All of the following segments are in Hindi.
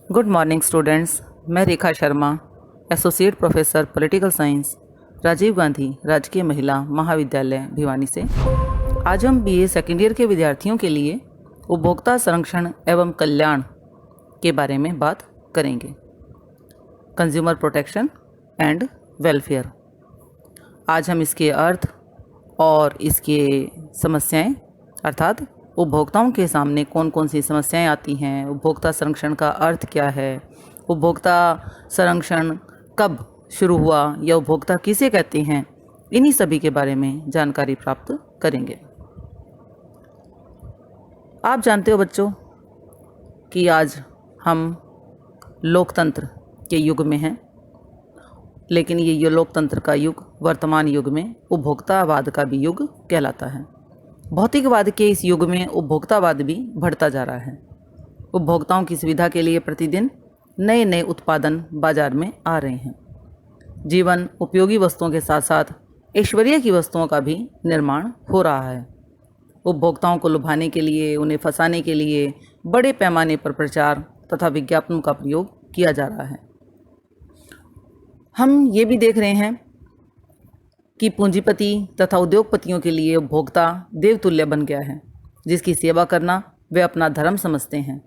Good morning students. मैं Rekha Sharma, associate professor political science, Rajiv Gandhi Rajkiya Mahila महाविद्यालय भिवानी से। आज हम बीए सेकेंड ईयर के विद्यार्थियों के लिए उपभोक्ता संरक्षण एवं कल्याण के बारे में बात करेंगे। Consumer protection and welfare. आज हम इसके अर्थ और इसके समस्याएं अर्थात उपभोक्ताओं के सामने कौन कौन सी समस्याएं आती हैं, उपभोक्ता संरक्षण का अर्थ क्या है, उपभोक्ता संरक्षण कब शुरू हुआ या उपभोक्ता किसे कहते हैं, इन्हीं सभी के बारे में जानकारी प्राप्त करेंगे। आप जानते हो बच्चों कि आज हम लोकतंत्र के युग में हैं, लेकिन ये लोकतंत्र का युग वर्तमान युग में उपभोक्तावाद का भी युग कहलाता है। भौतिकवाद के इस युग में उपभोक्तावाद भी बढ़ता जा रहा है। उपभोक्ताओं की सुविधा के लिए प्रतिदिन नए नए उत्पादन बाजार में आ रहे हैं। जीवन उपयोगी वस्तुओं के साथ साथ ऐश्वर्य की वस्तुओं का भी निर्माण हो रहा है। उपभोक्ताओं को लुभाने के लिए, उन्हें फंसाने के लिए बड़े पैमाने पर प्रचार तथा विज्ञापनों का प्रयोग किया जा रहा है। हम ये भी देख रहे हैं कि पूंजीपति तथा उद्योगपतियों के लिए उपभोक्ता देवतुल्य बन गया है, जिसकी सेवा करना वे अपना धर्म समझते हैं।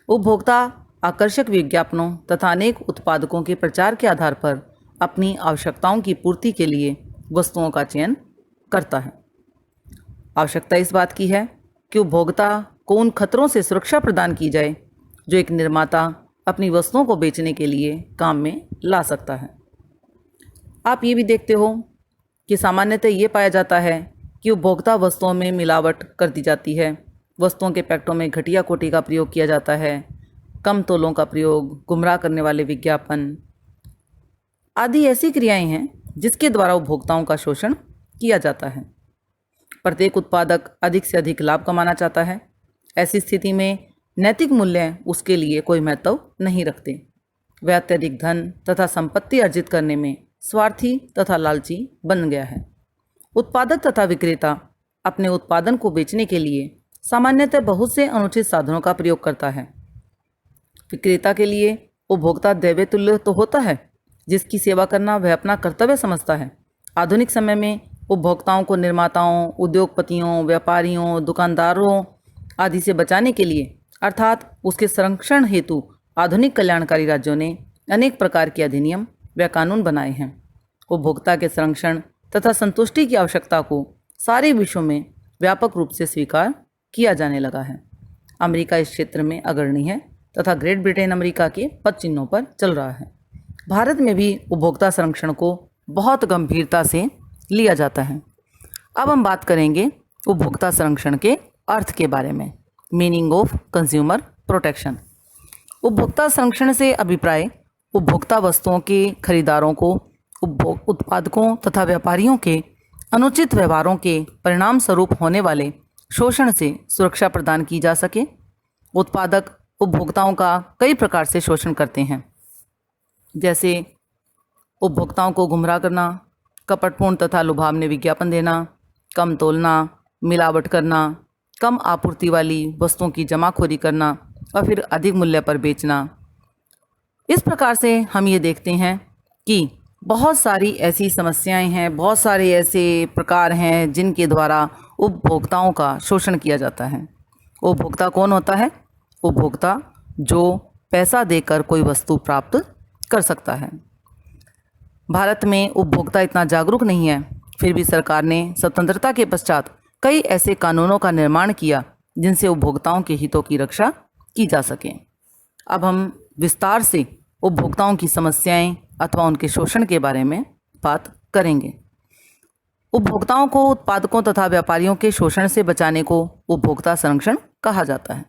उपभोक्ता आकर्षक विज्ञापनों तथा अनेक उत्पादकों के प्रचार के आधार पर अपनी आवश्यकताओं की पूर्ति के लिए वस्तुओं का चयन करता है। आवश्यकता इस बात की है कि उपभोक्ता को उन खतरों से सुरक्षा प्रदान की जाए जो एक निर्माता अपनी वस्तुओं को बेचने के लिए काम में ला सकता है। आप ये भी देखते हो कि सामान्यतः ये पाया जाता है कि उपभोक्ता वस्तुओं में मिलावट कर दी जाती है। वस्तुओं के पैकेटों में घटिया कोटि का प्रयोग किया जाता है, कम तोलों का प्रयोग, गुमराह करने वाले विज्ञापन आदि ऐसी क्रियाएं हैं जिसके द्वारा उपभोक्ताओं का शोषण किया जाता है। प्रत्येक उत्पादक अधिक से अधिक लाभ कमाना चाहता है। ऐसी स्थिति में नैतिक मूल्य उसके लिए कोई महत्व नहीं रखते। वह अत्यधिक धन तथा संपत्ति अर्जित करने में स्वार्थी तथा लालची बन गया है। उत्पादक तथा विक्रेता अपने उत्पादन को बेचने के लिए सामान्यतः बहुत से अनुचित साधनों का प्रयोग करता है। विक्रेता के लिए उपभोक्ता दैव तुल्य तो होता है, जिसकी सेवा करना वह अपना कर्तव्य समझता है। आधुनिक समय में उपभोक्ताओं को निर्माताओं, उद्योगपतियों, व्यापारियों, दुकानदारों आदि से बचाने के लिए अर्थात उसके संरक्षण हेतु आधुनिक कल्याणकारी राज्यों ने अनेक प्रकार के अधिनियम व कानून बनाए हैं। उपभोक्ता के संरक्षण तथा संतुष्टि की आवश्यकता को सारे विश्व में व्यापक रूप से स्वीकार किया जाने लगा है। अमेरिका इस क्षेत्र में अग्रणी है तथा ग्रेट ब्रिटेन अमेरिका के पद चिन्हों पर चल रहा है। भारत में भी उपभोक्ता संरक्षण को बहुत गंभीरता से लिया जाता है। अब हम बात करेंगे उपभोक्ता संरक्षण के अर्थ के बारे में। Meaning of consumer protection. उपभोक्ता संरक्षण से अभिप्राय उपभोक्ता वस्तुओं के खरीदारों को उत्पादकों तथा व्यापारियों के अनुचित व्यवहारों के परिणाम स्वरूप होने वाले शोषण से सुरक्षा प्रदान की जा सके। उत्पादक उपभोक्ताओं का कई प्रकार से शोषण करते हैं, जैसे उपभोक्ताओं को गुमराह करना, कपटपूर्ण तथा लुभावने विज्ञापन देना, कम तोलना, मिलावट करना, कम आपूर्ति वाली वस्तुओं की जमाखोरी करना और फिर अधिक मूल्य पर बेचना। इस प्रकार से हम ये देखते हैं कि बहुत सारी ऐसी समस्याएं हैं, बहुत सारे ऐसे प्रकार हैं जिनके द्वारा उपभोक्ताओं का शोषण किया जाता है। उपभोक्ता कौन होता है? उपभोक्ता जो पैसा देकर कोई वस्तु प्राप्त कर सकता है। भारत में उपभोक्ता इतना जागरूक नहीं है, फिर भी सरकार ने स्वतंत्रता के पश्चात कई ऐसे कानूनों का निर्माण किया जिनसे उपभोक्ताओं के हितों की रक्षा की जा सके। अब हम विस्तार से उपभोक्ताओं की समस्याएं अथवा उनके शोषण के बारे में बात करेंगे। उपभोक्ताओं को उत्पादकों तथा व्यापारियों के शोषण से बचाने को उपभोक्ता संरक्षण कहा जाता है,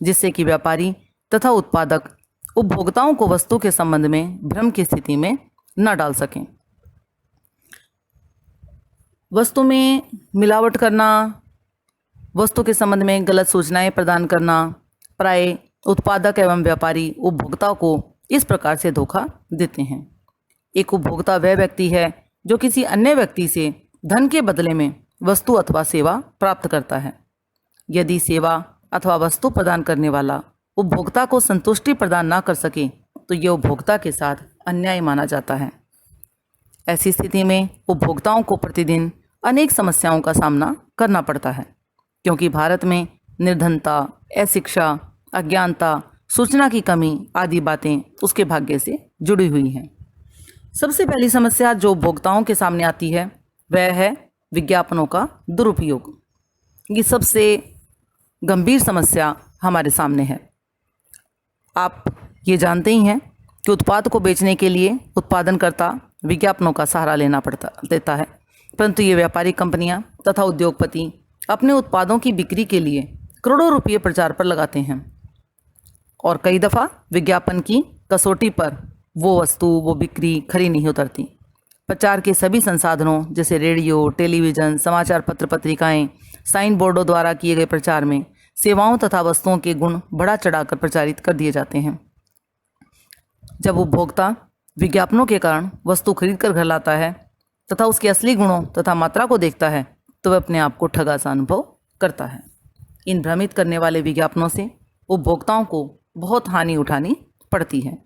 जिससे कि व्यापारी तथा उत्पादक उपभोक्ताओं को वस्तु के संबंध में भ्रम की स्थिति में न डाल सकें। वस्तु में मिलावट करना, वस्तु के संबंध में गलत सूचनाएं प्रदान करना, प्राय उत्पादक एवं व्यापारी उपभोक्ता को इस प्रकार से धोखा देते हैं। एक उपभोक्ता वह व्यक्ति है जो किसी अन्य व्यक्ति से धन के बदले में वस्तु अथवा सेवा प्राप्त करता है। यदि सेवा अथवा वस्तु प्रदान करने वाला उपभोक्ता को संतुष्टि प्रदान ना कर सके तो ये उपभोक्ता के साथ अन्याय माना जाता है। ऐसी स्थिति में उपभोक्ताओं को प्रतिदिन अनेक समस्याओं का सामना करना पड़ता है, क्योंकि भारत में निर्धनता, अशिक्षा, अज्ञानता, सूचना की कमी आदि बातें उसके भाग्य से जुड़ी हुई हैं। सबसे पहली समस्या जो उपभोक्ताओं के सामने आती है वह है विज्ञापनों का दुरुपयोग। ये सबसे गंभीर समस्या हमारे सामने है। आप ये जानते ही हैं कि उत्पाद को बेचने के लिए उत्पादनकर्ता विज्ञापनों का सहारा लेता है, परंतु ये व्यापारी कंपनियां तथा उद्योगपति अपने उत्पादों की बिक्री के लिए करोड़ों रुपये प्रचार पर लगाते हैं और कई दफ़ा विज्ञापन की कसौटी पर वो वस्तु, वो बिक्री खरी नहीं उतरती। प्रचार के सभी संसाधनों जैसे रेडियो, टेलीविज़न, समाचार पत्र, पत्रिकाएं, साइन बोर्डों द्वारा किए गए प्रचार में सेवाओं तथा वस्तुओं के गुण बढ़ा चढ़ाकर प्रचारित कर दिए जाते हैं। जब उपभोक्ता विज्ञापनों के कारण वस्तु खरीद कर घर लाता है तथा उसके असली गुणों तथा मात्रा को देखता है तो वह अपने आप को ठगा सा अनुभव करता है। इन भ्रमित करने वाले विज्ञापनों से उपभोक्ताओं को बहुत हानि उठानी पड़ती है।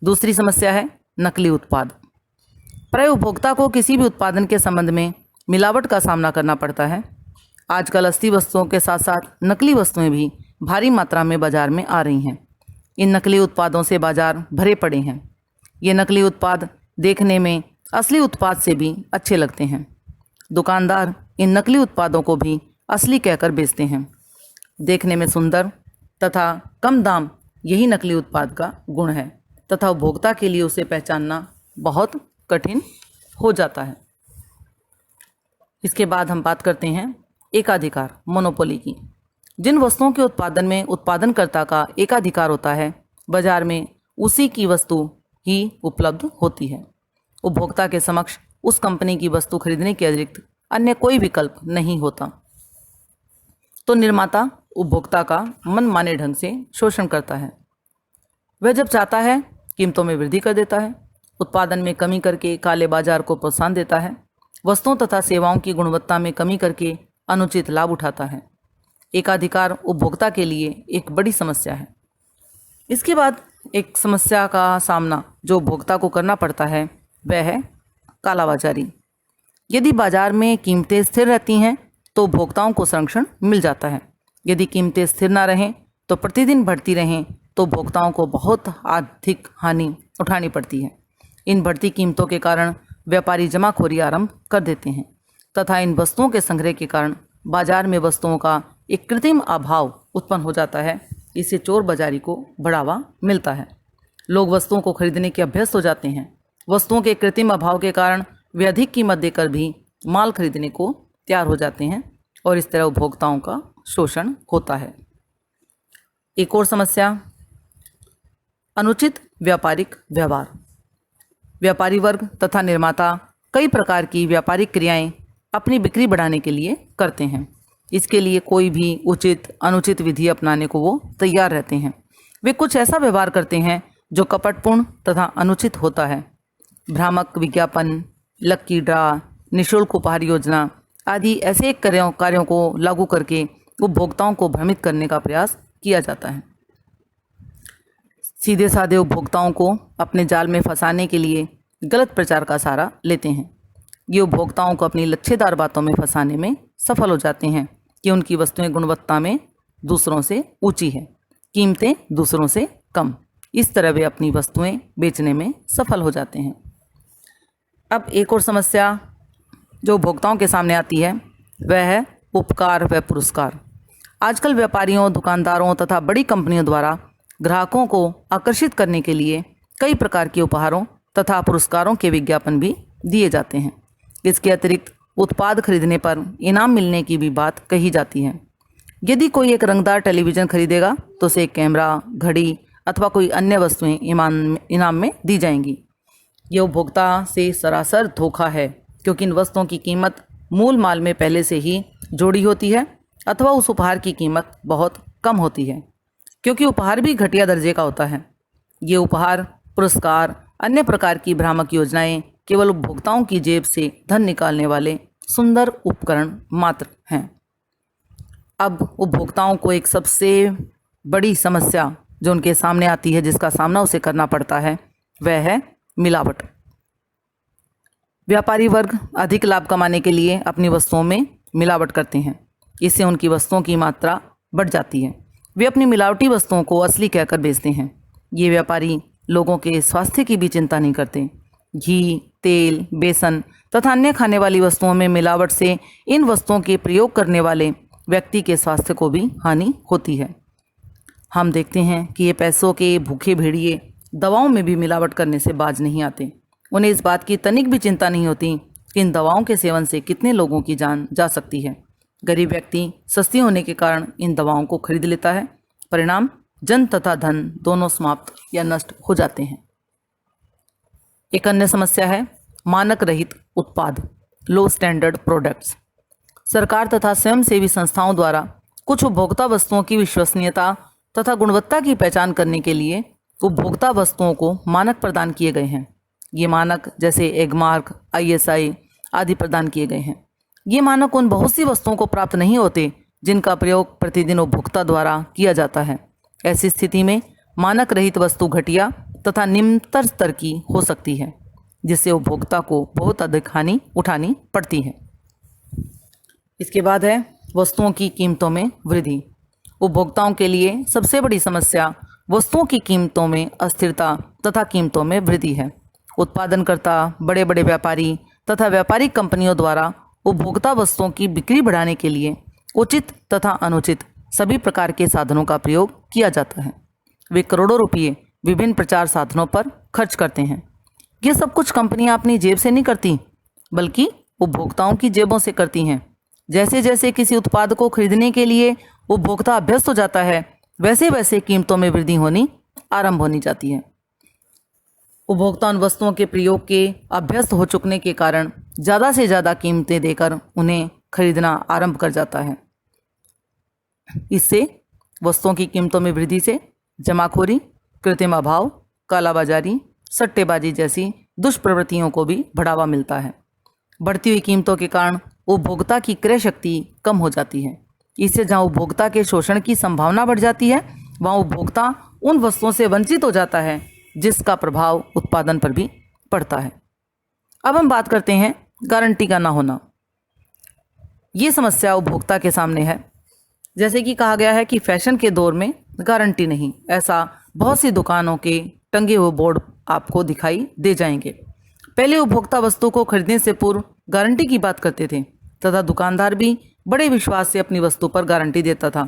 दूसरी समस्या है नकली उत्पाद। प्राय उपभोक्ता को किसी भी उत्पादन के संबंध में मिलावट का सामना करना पड़ता है। आजकल असली वस्तुओं के साथ साथ नकली वस्तुएं भी भारी मात्रा में बाजार में आ रही हैं। इन नकली उत्पादों से बाजार भरे पड़े हैं। ये नकली उत्पाद देखने में असली उत्पाद से भी अच्छे लगते हैं। दुकानदार इन नकली उत्पादों को भी असली कहकर बेचते हैं। देखने में सुंदर तथा कम दाम यही नकली उत्पाद का गुण है तथा उपभोक्ता के लिए उसे पहचानना बहुत कठिन हो जाता है। इसके बाद हम बात करते हैं एकाधिकार, मोनोपोली की। जिन वस्तुओं के उत्पादन में उत्पादनकर्ता का एकाधिकार होता है, बाजार में उसी की वस्तु ही उपलब्ध होती है। उपभोक्ता के समक्ष उस कंपनी की वस्तु खरीदने के अतिरिक्त अन्य कोई विकल्प नहीं होता। तो निर्माता उपभोक्ता का मनमाने ढंग से शोषण करता है। वह जब चाहता है कीमतों में वृद्धि कर देता है, उत्पादन में कमी करके काले बाजार को प्रोत्साहन देता है, वस्तुओं तथा सेवाओं की गुणवत्ता में कमी करके अनुचित लाभ उठाता है। एकाधिकार उपभोक्ता के लिए एक बड़ी समस्या है। इसके बाद एक समस्या का सामना जो उपभोक्ता को करना पड़ता है वह है कालाबाजारी। यदि बाजार में कीमतें स्थिर रहती हैं तो उपभोक्ताओं को संरक्षण मिल जाता है। यदि कीमतें स्थिर ना रहें तो प्रतिदिन बढ़ती रहें तो उपभोक्ताओं को बहुत आर्थिक हानि उठानी पड़ती है। इन बढ़ती कीमतों के कारण व्यापारी जमाखोरी आरंभ कर देते हैं तथा इन वस्तुओं के संग्रह के कारण बाजार में वस्तुओं का एक कृत्रिम अभाव उत्पन्न हो जाता है। इससे चोर बाजारी को बढ़ावा मिलता है। लोग वस्तुओं को खरीदने के अभ्यस्त हो जाते हैं। वस्तुओं के कृत्रिम अभाव के कारण वे अधिक कीमत देकर भी माल खरीदने को तैयार हो जाते हैं और इस तरह उपभोक्ताओं का शोषण होता है। एक और समस्या अनुचित व्यापारिक व्यवहार। व्यापारी वर्ग तथा निर्माता कई प्रकार की व्यापारिक क्रियाएं अपनी बिक्री बढ़ाने के लिए करते हैं। इसके लिए कोई भी उचित अनुचित विधि अपनाने को वो तैयार रहते हैं। वे कुछ ऐसा व्यवहार करते हैं जो कपटपूर्ण तथा अनुचित होता है। भ्रामक विज्ञापन, लक्की ड्रा, निःशुल्क उपहार योजना आदि ऐसे कार्यों को लागू करके उपभोक्ताओं को भ्रमित करने का प्रयास किया जाता है। सीधे साधे उपभोक्ताओं को अपने जाल में फंसाने के लिए गलत प्रचार का सहारा लेते हैं। ये उपभोक्ताओं को अपनी लच्छेदार बातों में फंसाने में सफल हो जाते हैं कि उनकी वस्तुएं गुणवत्ता में दूसरों से ऊंची है, कीमतें दूसरों से कम। इस तरह वे अपनी वस्तुएं बेचने में सफल हो जाते हैं। अब एक और समस्या जो उपभोक्ताओं के सामने आती है वह है उपकार व पुरस्कार। आजकल व्यापारियों, दुकानदारों तथा बड़ी कंपनियों द्वारा ग्राहकों को आकर्षित करने के लिए कई प्रकार के उपहारों तथा पुरस्कारों के विज्ञापन भी दिए जाते हैं। इसके अतिरिक्त उत्पाद खरीदने पर इनाम मिलने की भी बात कही जाती है। यदि कोई एक रंगदार टेलीविज़न खरीदेगा तो उसे एक कैमरा, घड़ी अथवा कोई अन्य वस्तुएं इनाम में दी जाएंगी। यह उपभोक्ता से सरासर धोखा है, क्योंकि इन वस्तुओं की कीमत मूल माल में पहले से ही जोड़ी होती है अथवा उस उपहार की कीमत बहुत कम होती है, क्योंकि उपहार भी घटिया दर्जे का होता है। ये उपहार, पुरस्कार, अन्य प्रकार की भ्रामक योजनाएं केवल उपभोक्ताओं की जेब से धन निकालने वाले सुंदर उपकरण मात्र हैं। अब उपभोक्ताओं को एक सबसे बड़ी समस्या जो उनके सामने आती है, जिसका सामना उसे करना पड़ता है, वह है मिलावट। व्यापारी वर्ग अधिक लाभ कमाने के लिए अपनी वस्तुओं में मिलावट करते हैं। इससे उनकी वस्तुओं की मात्रा बढ़ जाती है। वे अपनी मिलावटी वस्तुओं को असली कहकर बेचते हैं। ये व्यापारी लोगों के स्वास्थ्य की भी चिंता नहीं करते। घी, तेल, बेसन तथा अन्य खाने वाली वस्तुओं में मिलावट से इन वस्तुओं के प्रयोग करने वाले व्यक्ति के स्वास्थ्य को भी हानि होती है। हम देखते हैं कि ये पैसों के भूखे भेड़िए दवाओं में भी मिलावट करने से बाज नहीं आते। उन्हें इस बात की तनिक भी चिंता नहीं होती कि इन दवाओं के सेवन से कितने लोगों की जान जा सकती है। गरीब व्यक्ति सस्ती होने के कारण इन दवाओं को खरीद लेता है। परिणाम जन तथा धन दोनों समाप्त या नष्ट हो जाते हैं। एक अन्य समस्या है मानक रहित उत्पाद, लो स्टैंडर्ड प्रोडक्ट्स। सरकार तथा स्वयंसेवी संस्थाओं द्वारा कुछ उपभोक्ता वस्तुओं की विश्वसनीयता तथा गुणवत्ता की पहचान करने के लिए उपभोक्ता वस्तुओं को मानक प्रदान किए गए हैं। ये मानक जैसे एगमार्क, ISI आदि प्रदान किए गए हैं। ये मानक उन बहुत सी वस्तुओं को प्राप्त नहीं होते जिनका प्रयोग प्रतिदिन उपभोक्ता द्वारा किया जाता है। ऐसी स्थिति में मानक रहित वस्तु घटिया तथा निम्नतर स्तर की हो सकती है, जिससे उपभोक्ता को बहुत अधिक हानि उठानी पड़ती है। इसके बाद है वस्तुओं की कीमतों में वृद्धि। उपभोक्ताओं के लिए सबसे बड़ी समस्या वस्तुओं की कीमतों में अस्थिरता तथा कीमतों में वृद्धि है। उत्पादनकर्ता, बड़े बड़े व्यापारी तथा व्यापारिक कंपनियों द्वारा उपभोक्ता वस्तुओं की बिक्री बढ़ाने के लिए उचित तथा अनुचित सभी प्रकार के साधनों का प्रयोग किया जाता है। वे करोड़ों रुपये विभिन्न प्रचार साधनों पर खर्च करते हैं। ये सब कुछ कंपनियां अपनी जेब से नहीं करती, बल्कि उपभोक्ताओं की जेबों से करती हैं। जैसे जैसे किसी उत्पाद को खरीदने के लिए उपभोक्ता अभ्यस्त हो जाता है, वैसे वैसे कीमतों में वृद्धि होनी आरंभ होनी जाती है। उपभोक्ता उन वस्तुओं के प्रयोग के अभ्यस्त हो चुकने के कारण ज़्यादा से ज़्यादा कीमतें देकर उन्हें खरीदना आरंभ कर जाता है। इससे वस्तुओं की कीमतों में वृद्धि से जमाखोरी, कृत्रिम अभाव, कालाबाजारी, सट्टेबाजी जैसी दुष्प्रवृत्तियों को भी बढ़ावा मिलता है। बढ़ती हुई कीमतों के कारण उपभोक्ता की क्रय शक्ति कम हो जाती है। इससे जहां उपभोक्ता के शोषण की संभावना बढ़ जाती है, वहां उपभोक्ता उन वस्तुओं से वंचित हो जाता है जिसका प्रभाव उत्पादन पर भी पड़ता है। अब हम बात करते हैं गारंटी का ना होना। ये समस्या उपभोक्ता के सामने है। जैसे कि कहा गया है कि फैशन के दौर में गारंटी नहीं, ऐसा बहुत सी दुकानों के टंगे हुए बोर्ड आपको दिखाई दे जाएंगे। पहले उपभोक्ता वस्तु को खरीदने से पूर्व गारंटी की बात करते थे तथा दुकानदार भी बड़े विश्वास से अपनी वस्तु पर गारंटी देता था।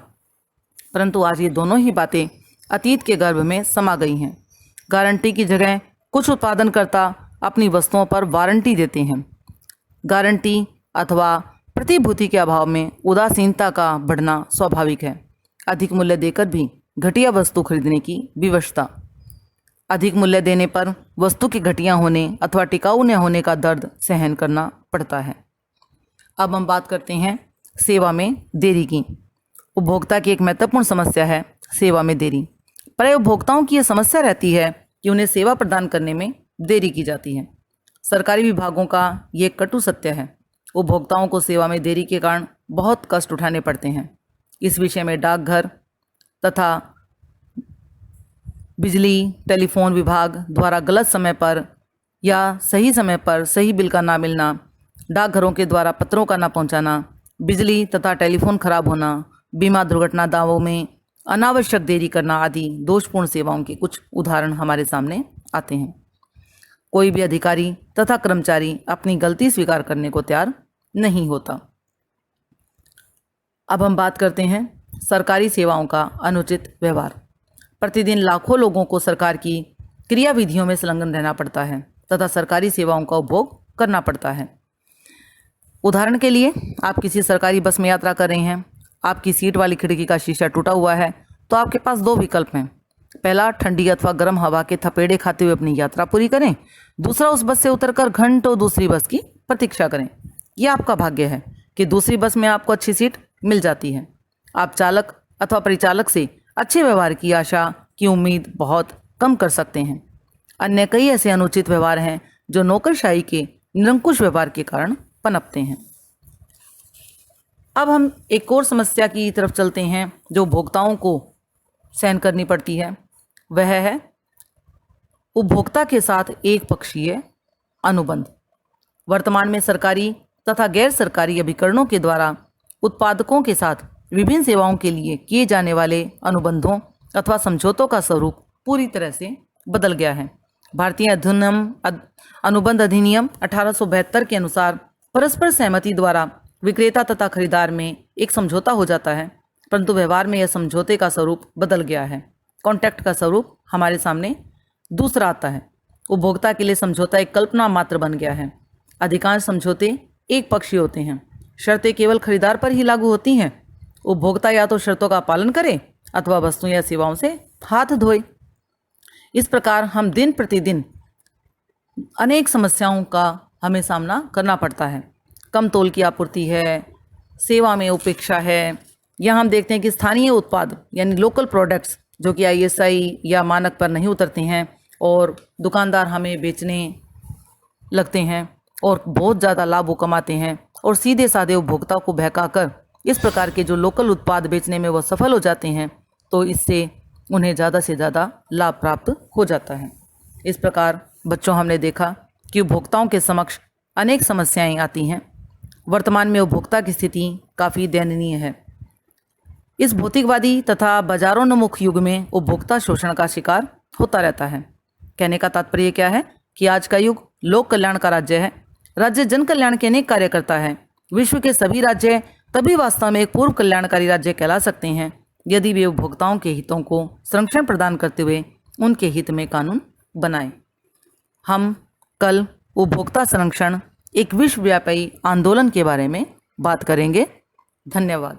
परंतु आज ये दोनों ही बातें अतीत के गर्भ में समा गई हैं। गारंटी की जगह कुछ उत्पादनकर्ता अपनी वस्तुओं पर वारंटी देते हैं। गारंटी अथवा प्रतिभूति के अभाव में उदासीनता का बढ़ना स्वाभाविक है। अधिक मूल्य देकर भी घटिया वस्तु खरीदने की विवशता। अधिक मूल्य देने पर वस्तु के घटिया होने अथवा टिकाऊ न होने का दर्द सहन करना पड़ता है। अब हम बात करते हैं सेवा में देरी की। उपभोक्ता की एक महत्वपूर्ण समस्या है सेवा में देरी। प्राय उपभोक्ताओं की यह समस्या रहती है कि उन्हें सेवा प्रदान करने में देरी की जाती है। सरकारी विभागों का ये एक कटु सत्य है। उपभोक्ताओं को सेवा में देरी के कारण बहुत कष्ट उठाने पड़ते हैं। इस विषय में डाकघर तथा बिजली टेलीफोन विभाग द्वारा गलत समय पर या सही समय पर सही बिल का ना मिलना, डाकघरों के द्वारा पत्रों का ना पहुंचाना, बिजली तथा टेलीफोन खराब होना, बीमा दुर्घटना दावों में अनावश्यक देरी करना आदि दोषपूर्ण सेवाओं के कुछ उदाहरण हमारे सामने आते हैं। कोई भी अधिकारी तथा कर्मचारी अपनी गलती स्वीकार करने को तैयार नहीं होता। अब हम बात करते हैं सरकारी सेवाओं का अनुचित व्यवहार। प्रतिदिन लाखों लोगों को सरकार की क्रियाविधियों में संलग्न रहना पड़ता है तथा सरकारी सेवाओं का उपभोग करना पड़ता है। उदाहरण के लिए, आप किसी सरकारी बस में यात्रा कर रहे हैं, आपकी सीट वाली खिड़की का शीशा टूटा हुआ है, तो आपके पास दो विकल्प हैं। पहला, ठंडी अथवा गर्म हवा के थपेड़े खाते हुए अपनी यात्रा पूरी करें। दूसरा, उस बस से उतरकर घंटों दूसरी बस की प्रतीक्षा करें। यह आपका भाग्य है कि दूसरी बस में आपको अच्छी सीट मिल जाती है। आप चालक अथवा परिचालक से अच्छे व्यवहार की आशा की उम्मीद बहुत कम कर सकते हैं। अन्य कई ऐसे अनुचित व्यवहार हैं जो नौकरशाही के निरंकुश व्यवहार के कारण पनपते हैं। अब हम एक और समस्या की तरफ चलते हैं जो उपभोक्ताओं को सहन करनी पड़ती है वह है उपभोक्ता के साथ एक पक्षीय अनुबंध। वर्तमान में सरकारी तथा गैर सरकारी अभिकरणों के द्वारा उत्पादकों के साथ विभिन्न सेवाओं के लिए किए जाने वाले अनुबंधों अथवा समझौतों का स्वरूप पूरी तरह से बदल गया है। भारतीय अनुबंध अधिनियम 1872 के अनुसार परस्पर सहमति द्वारा विक्रेता तथा खरीदार में एक समझौता हो जाता है, परंतु व्यवहार में यह समझौते का स्वरूप बदल गया है। कॉन्ट्रैक्ट का स्वरूप हमारे सामने दूसरा आता है। उपभोक्ता के लिए समझौता एक कल्पना मात्र बन गया है। अधिकांश समझौते एक पक्षीय होते हैं। शर्तें केवल खरीदार पर ही लागू होती हैं। उपभोक्ता या तो शर्तों का पालन करे अथवा वस्तुओं या सेवाओं से हाथ धोए। इस प्रकार हम दिन प्रतिदिन अनेक समस्याओं का हमें सामना करना पड़ता है। कम तोल की आपूर्ति है, सेवा में उपेक्षा है, या हम देखते हैं कि स्थानीय उत्पाद यानी लोकल प्रोडक्ट्स जो कि ISI या मानक पर नहीं उतरते हैं और दुकानदार हमें बेचने लगते हैं और बहुत ज़्यादा लाभ वो कमाते हैं और सीधे साधे उपभोक्ता को बहकाकर इस प्रकार के जो लोकल उत्पाद बेचने में वो सफल हो जाते हैं, तो इससे उन्हें ज़्यादा से ज़्यादा लाभ प्राप्त हो जाता है। इस प्रकार बच्चों हमने देखा कि उपभोक्ताओं के समक्ष अनेक समस्याएं आती हैं। वर्तमान में उपभोक्ता की स्थिति काफ़ी दयनीय है। इस भौतिकवादी तथा बाजारोन्मुख युग में उपभोक्ता शोषण का शिकार होता रहता है। कहने का तात्पर्य क्या है कि आज का युग लोक कल्याण का राज्य है। राज्य जन कल्याण के अनेक कार्य करता है। विश्व के सभी राज्य तभी वास्तव में एक पूर्व कल्याणकारी राज्य कहला सकते हैं यदि वे उपभोक्ताओं के हितों को संरक्षण प्रदान करते हुए उनके हित में कानून बनाएं। हम कल उपभोक्ता संरक्षण एक विश्वव्यापी आंदोलन के बारे में बात करेंगे। धन्यवाद।